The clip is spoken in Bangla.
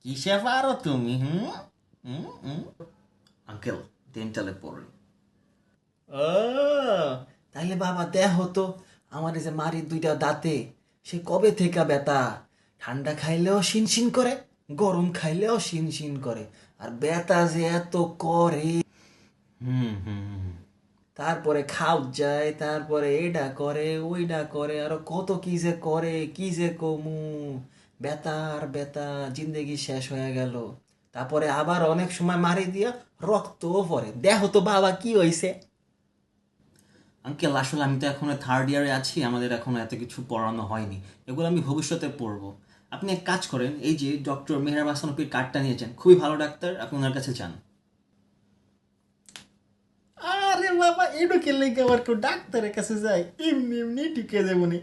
কিসে পারো তুমি? হুম হুম হুম। আঙ্কেল, ডেন্টালে পড়ি। ও, তাইলে বাবা দেহ তো আমার এই যে মারির দুইটা দাঁতে সে কবে থেকে ব্যথা। ঠান্ডা খাইলেও শিনশিন করে, গরম খাইলেও শিনশিন করে, আর ব্যথা যে এত করে। হুম হুম হুম। তারপরে খাওয়া যায়, তারপরে এইটা করে ওইটা করে, আরো কত কি যে করে, কি যে কমু। ব্যথা আর ব্যথা, জিন্দেগি শেষ হয়ে গেল। তারপরে আবার অনেক সময় মারি দিয়া রক্তও পড়ে। দেখো তো বাবা কি হইছে। আঙ্কেল, আসলে আমি তো এখনো থার্ড ইয়ারে আছি, আমাদের এখনো এত কিছু পড়ানো হয়নি। এগুলো আমি ভবিষ্যতে পড়বো। আপনি এক কাজ করেন, এই যে ডক্টর মেহরাব হাসানপির কার্ডটা নিয়ে যান, খুবই ভালো ডাক্তার, আপনি ওনার কাছে যান। আরে বাবা, এডো কে লেগে আবার কেউ ডাক্তারের কাছে যায়? এমনি এমনি টিকে যাবো নি।